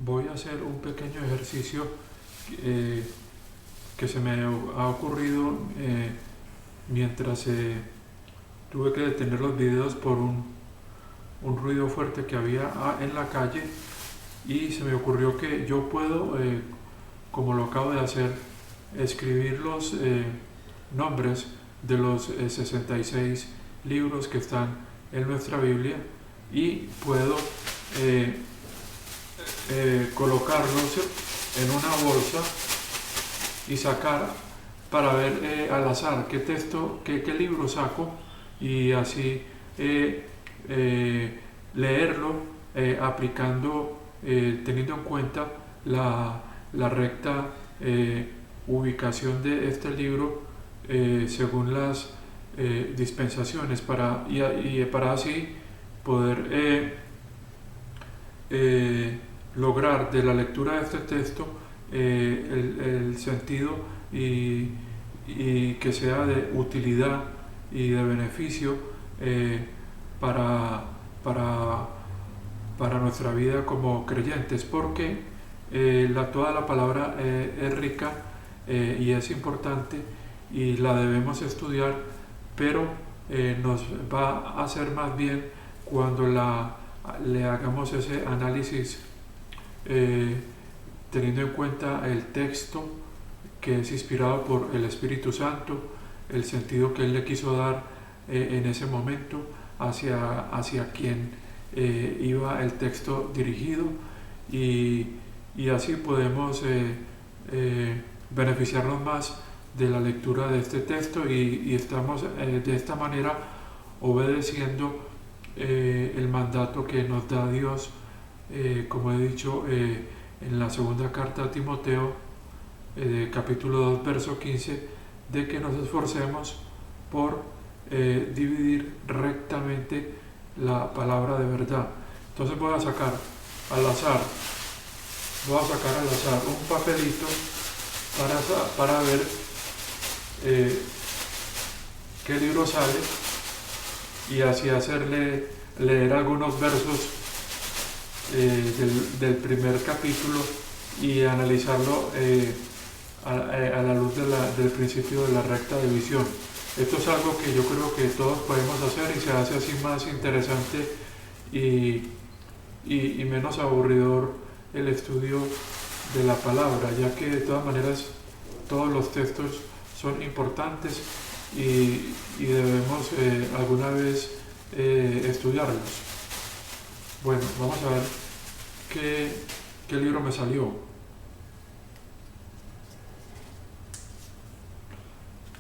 voy a hacer un pequeño ejercicio eh, que se me ha ocurrido mientras tuve que detener los videos por un ruido fuerte que había en la calle, y se me ocurrió que yo puedo, como lo acabo de hacer, escribir los nombres de los 66 libros que están en nuestra Biblia, y puedo eh, colocarlos en una bolsa y sacar para ver al azar qué texto, qué libro saco, y así leerlo, aplicando, teniendo en cuenta la recta ubicación de este libro según las dispensaciones, y para así poder lograr de la lectura de este texto el sentido, y que sea de utilidad y de beneficio para, para, para nuestra vida como creyentes, porque toda la palabra es rica y es importante, y la debemos estudiar, pero nos va a hacer más bien cuando le hagamos ese análisis, eh, teniendo en cuenta el texto que es inspirado por el Espíritu Santo, el sentido que Él le quiso dar en ese momento hacia quien iba el texto dirigido, y, y así podemos beneficiarnos más de la lectura de este texto, y estamos de esta manera obedeciendo el mandato que nos da Dios, como he dicho, en la segunda carta a Timoteo, capítulo 2, verso 15, de que nos esforcemos por dividir rectamente la palabra de verdad. Entonces voy a sacar al azar un papelito para ver qué libro sale, y así hacerle leer algunos versos del primer capítulo, y analizarlo a la luz del principio de la recta división. Esto es algo que yo creo que todos podemos hacer, y se hace así más interesante y menos aburridor el estudio de la palabra, ya que de todas maneras todos los textos son importantes, y debemos alguna vez estudiarlos. Bueno, vamos a ver qué libro me salió.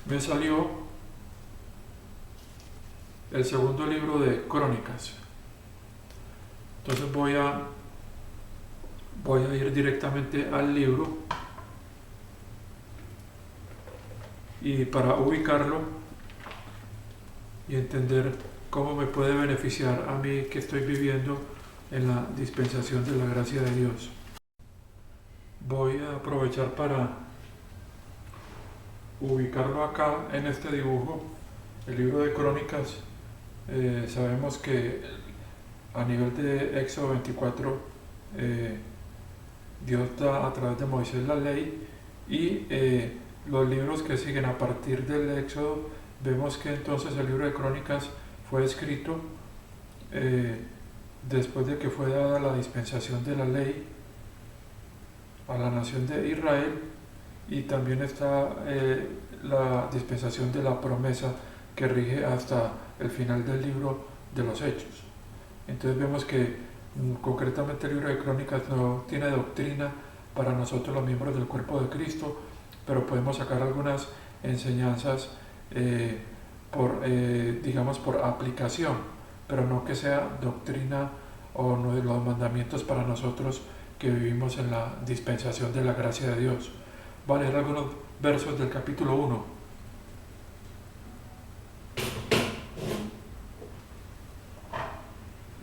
Me salió el segundo libro de Crónicas. Entonces voy a ir directamente al libro, y para ubicarlo y entender cómo me puede beneficiar a mí que estoy viviendo en la dispensación de la gracia de Dios. Voy a aprovechar para ubicarlo acá en este dibujo, el libro de Crónicas. Sabemos que a nivel de Éxodo 24, Dios da a través de Moisés la ley, y los libros que siguen a partir del Éxodo, vemos que entonces el libro de Crónicas fue escrito después de que fue dada la dispensación de la ley a la nación de Israel, y también está la dispensación de la promesa que rige hasta el final del libro de los Hechos. Entonces vemos que concretamente el libro de Crónicas no tiene doctrina para nosotros los miembros del cuerpo de Cristo, pero podemos sacar algunas enseñanzas digamos por aplicación, pero no que sea doctrina o no de los mandamientos para nosotros que vivimos en la dispensación de la gracia de Dios. Voy a leer algunos versos del capítulo 1.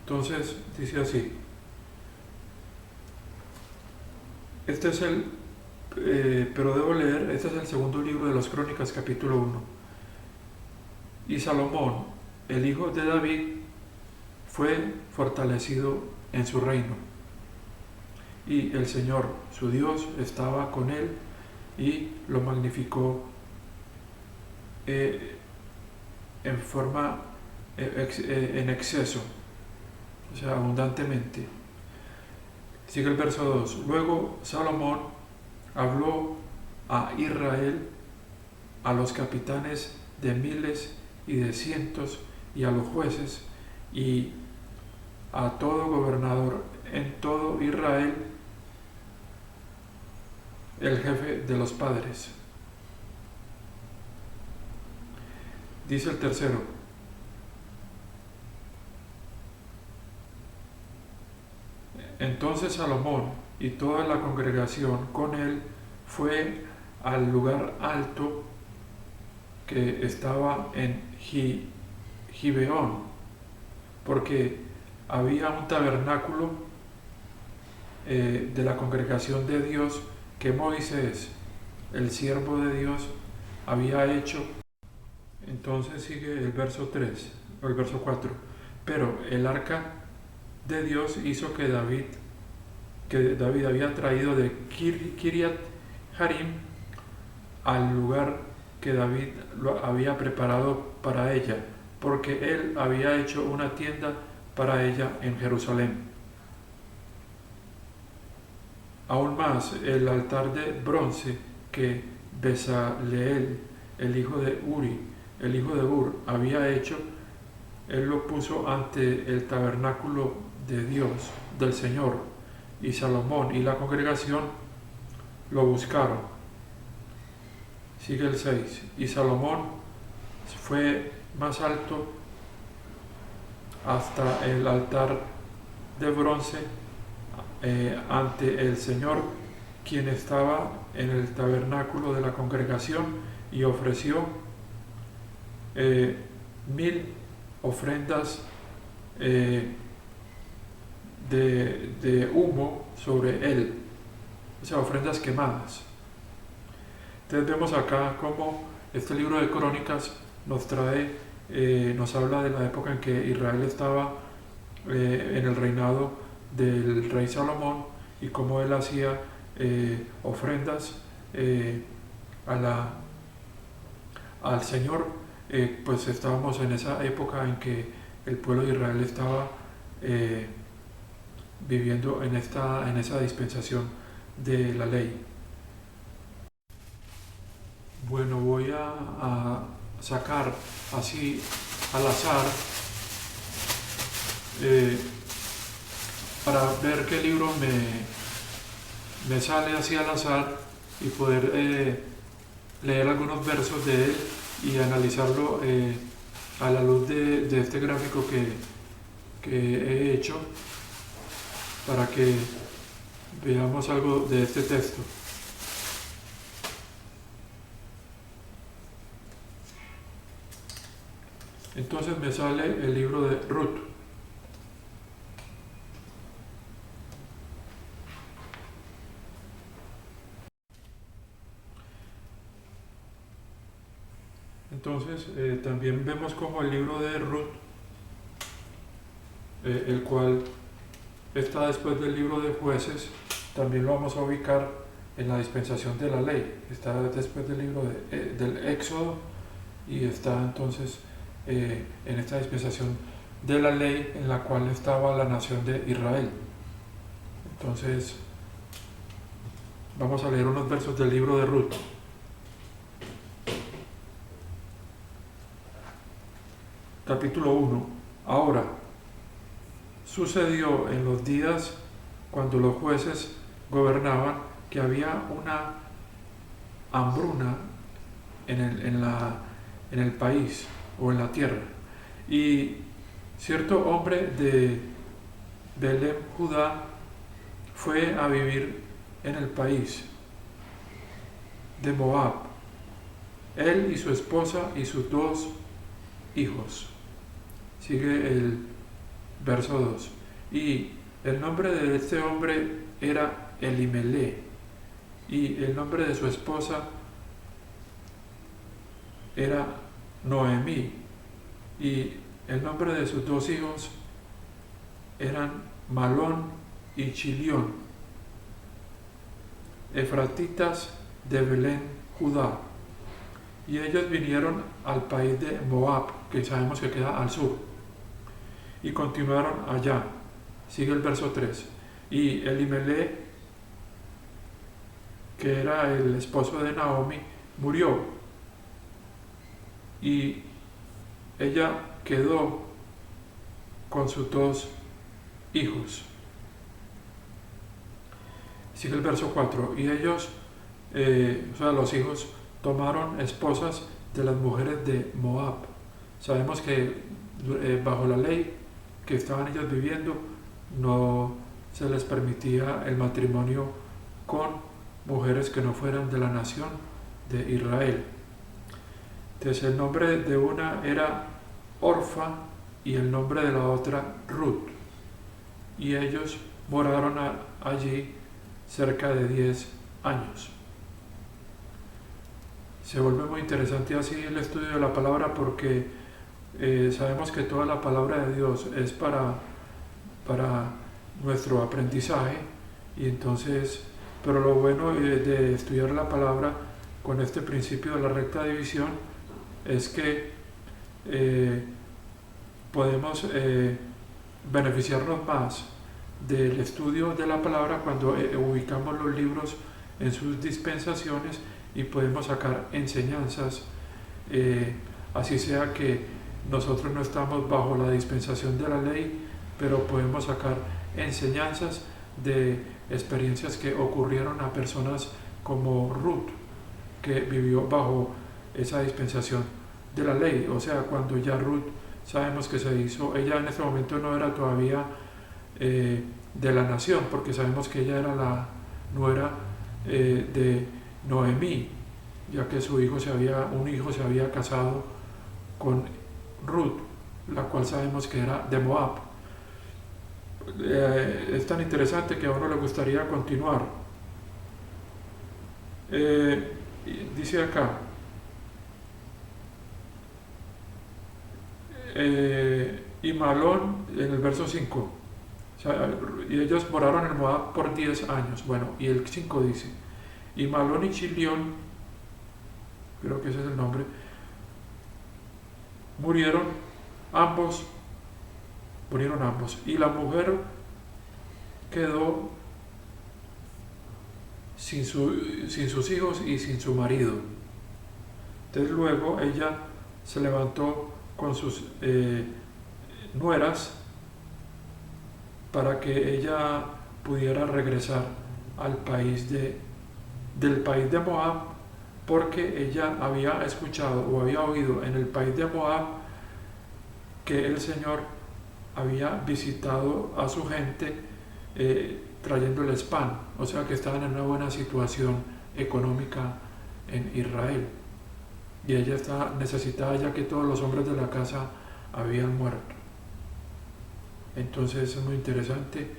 Entonces dice así: este es pero debo leer, este es el segundo libro de las Crónicas, capítulo 1. Y Salomón, el hijo de David, fue fortalecido en su reino, y el Señor, su Dios, estaba con él y lo magnificó en forma, en exceso, o sea, abundantemente. Sigue el verso 2. Luego Salomón habló a Israel, a los capitanes de miles y de cientos, y a los jueces, y a todo gobernador en todo Israel, el jefe de los padres. Dice el tercero: entonces Salomón y toda la congregación con él fue al lugar alto que estaba en Gibeón, porque había un tabernáculo de la congregación de Dios que Moisés, el siervo de Dios, había hecho. Entonces sigue el verso 3 o el verso 4. Pero el arca de Dios hizo que David había traído de Kiriat Harim al lugar que David lo había preparado para ella, porque él había hecho una tienda para ella en Jerusalén. Aún más, el altar de bronce que Bezaleel, el hijo de Uri, el hijo de Ur, había hecho, él lo puso ante el tabernáculo de Dios, del Señor, y Salomón y la congregación lo buscaron. Sigue el 6. Y Salomón fue más alto hasta el altar de bronce ante el Señor, quien estaba en el tabernáculo de la congregación, y ofreció 1000 ofrendas de humo sobre él, o sea, ofrendas quemadas. Entonces vemos acá cómo este libro de Crónicas nos trae, nos habla de la época en que Israel estaba en el reinado del rey Salomón, y cómo él hacía ofrendas al Señor. Pues estábamos en esa época en que el pueblo de Israel estaba viviendo en esa dispensación de la ley. Bueno, voy a sacar así al azar para ver qué libro me sale así al azar, y poder leer algunos versos de él y analizarlo a la luz de este gráfico que he hecho, para que veamos algo de este texto. Entonces me sale el libro de Ruth. Entonces también vemos como el libro de Ruth, el cual está después del libro de Jueces, también lo vamos a ubicar en la dispensación de la ley. Está después del libro del Éxodo, y está entonces en esta dispensación de la ley en la cual estaba la nación de Israel. Entonces vamos a leer unos versos del libro de Ruth. Capítulo 1. Ahora, sucedió en los días cuando los jueces gobernaban, que había una hambruna en el país o en la tierra, y cierto hombre de Belem, Judá, fue a vivir en el país de Moab, él y su esposa y sus 2 hijos. Sigue el verso 2. Y el nombre de este hombre era Elimelech, y el nombre de su esposa era Noemí, y el nombre de sus 2 hijos eran Malón y Chilión. efratitas de Belén, Judá. Y ellos vinieron al país de Moab, que sabemos que queda al sur, y continuaron allá. Sigue el verso 3. Y Elimelech, que era el esposo de Naomi, murió, y ella quedó con sus 2 hijos. Sigue el verso 4. Y ellos, o sea, los hijos, tomaron esposas de las mujeres de Moab. Sabemos que bajo la ley que estaban ellos viviendo, no se les permitía el matrimonio con mujeres que no fueran de la nación de Israel. Entonces el nombre de una era Orfa y el nombre de la otra Ruth. Y ellos moraron allí cerca de 10 años. Se vuelve muy interesante así el estudio de la palabra, porque sabemos que toda la palabra de Dios es para nuestro aprendizaje, y entonces, pero lo bueno de estudiar la palabra con este principio de la recta división es que podemos beneficiarnos más del estudio de la palabra cuando ubicamos los libros en sus dispensaciones y podemos sacar enseñanzas, así sea que nosotros no estamos bajo la dispensación de la ley, pero podemos sacar enseñanzas de experiencias que ocurrieron a personas como Ruth, que vivió bajo esa dispensación de la ley. O sea, cuando ya Ruth sabemos que se hizo, ella en este momento no era todavía de la nación, porque sabemos que ella era la nuera de Noemí, ya que un hijo se había casado con Ruth, la cual sabemos que era de Moab. Es tan interesante que a uno le gustaría continuar. Dice acá, y Malón, en el verso 5, o sea, y ellos moraron en Moab por 10 años. Bueno, y el 5 dice, y Malón y Chilión, creo que ese es el nombre, murieron ambos, y la mujer quedó sin sus hijos y sin su marido. Entonces luego ella se levantó con sus nueras para que ella pudiera regresar al del país de Moab, porque ella había escuchado o había oído en el país de Moab que el Señor había visitado a su gente trayéndoles pan, o sea que estaban en una buena situación económica en Israel, y ella está necesitada ya que todos los hombres de la casa habían muerto. Entonces es muy interesante.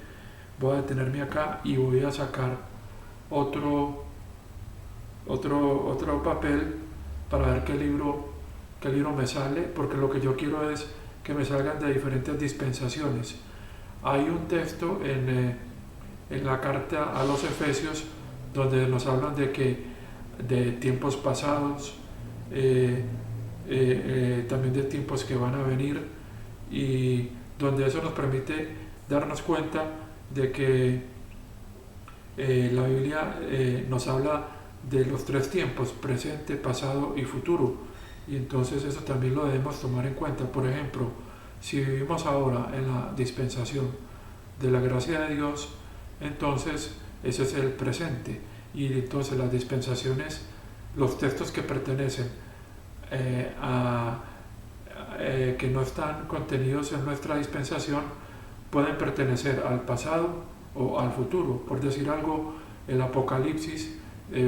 Voy a detenerme acá y voy a sacar otro papel para ver qué libro me sale, porque lo que yo quiero es que me salgan de diferentes dispensaciones. Hay un texto en la carta a los Efesios donde nos hablan de tiempos pasados, también de tiempos que van a venir, y donde eso nos permite darnos cuenta de que la Biblia nos habla de los 3 tiempos: presente, pasado y futuro, y entonces eso también lo debemos tomar en cuenta. Por ejemplo, si vivimos ahora en la dispensación de la gracia de Dios, entonces ese es el presente, y entonces las dispensaciones, los textos que pertenecen que no están contenidos en nuestra dispensación pueden pertenecer al pasado o al futuro. Por decir algo, el Apocalipsis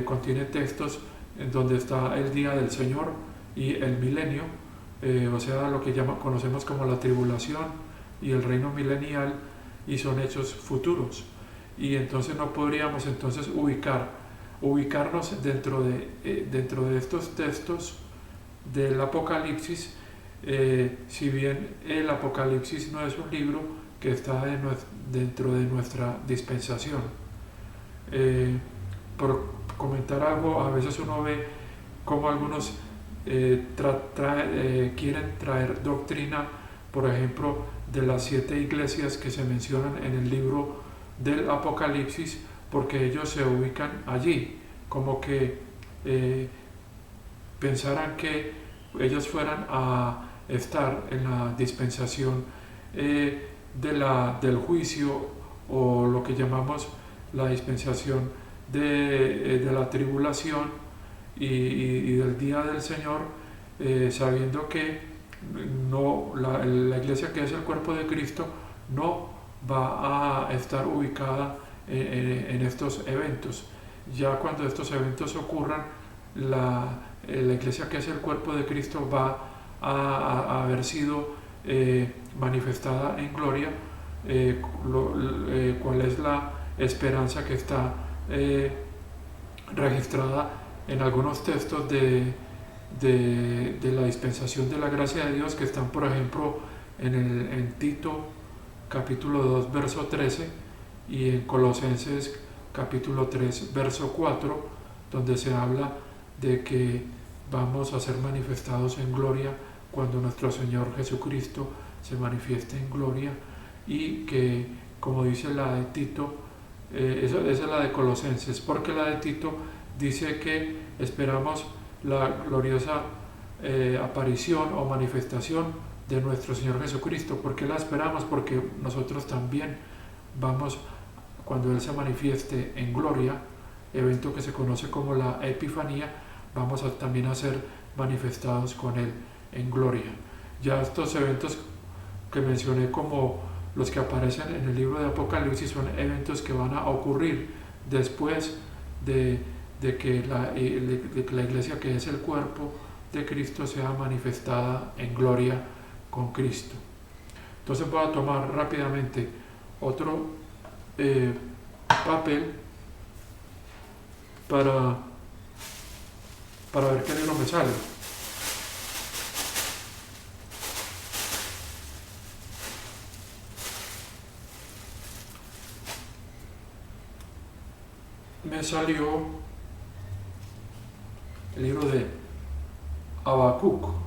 contiene textos en donde está el día del Señor y el milenio, o sea, lo que conocemos como la tribulación y el reino milenial, y son hechos futuros, y entonces no podríamos entonces ubicarnos dentro de estos textos del Apocalipsis, si bien el Apocalipsis no es un libro que está dentro de nuestra dispensación. por comentar algo, a veces uno ve cómo algunos quieren traer doctrina, por ejemplo, de las 7 iglesias que se mencionan en el libro del Apocalipsis, porque ellos se ubican allí, como que pensaran que ellos fueran a estar en la dispensación del juicio, o lo que llamamos la dispensación de la tribulación y del día del Señor, sabiendo que no, la iglesia, que es el cuerpo de Cristo, no va a estar ubicada en estos eventos. Ya cuando estos eventos ocurran, la iglesia, que es el cuerpo de Cristo, va a haber sido manifestada en gloria, cuál es la esperanza que está registrada en algunos textos de la dispensación de la gracia de Dios, que están, por ejemplo, en Tito capítulo 2 verso 13 y en Colosenses capítulo 3 verso 4, donde se habla de que vamos a ser manifestados en gloria cuando nuestro Señor Jesucristo se manifieste en gloria, y que, como dice la de Tito, esa es la de Colosenses, porque la de Tito dice que esperamos la gloriosa aparición o manifestación de nuestro Señor Jesucristo. ¿Por qué la esperamos? Porque nosotros también vamos, cuando Él se manifieste en gloria, evento que se conoce como la Epifanía, vamos también a ser manifestados con Él en gloria. Ya estos eventos que mencioné, como los que aparecen en el libro de Apocalipsis, son eventos que van a ocurrir después de que la iglesia, que es el cuerpo de Cristo, sea manifestada en gloria con Cristo. Entonces voy a tomar rápidamente otro papel para ver qué libro me sale. Me salió el libro de Habacuc.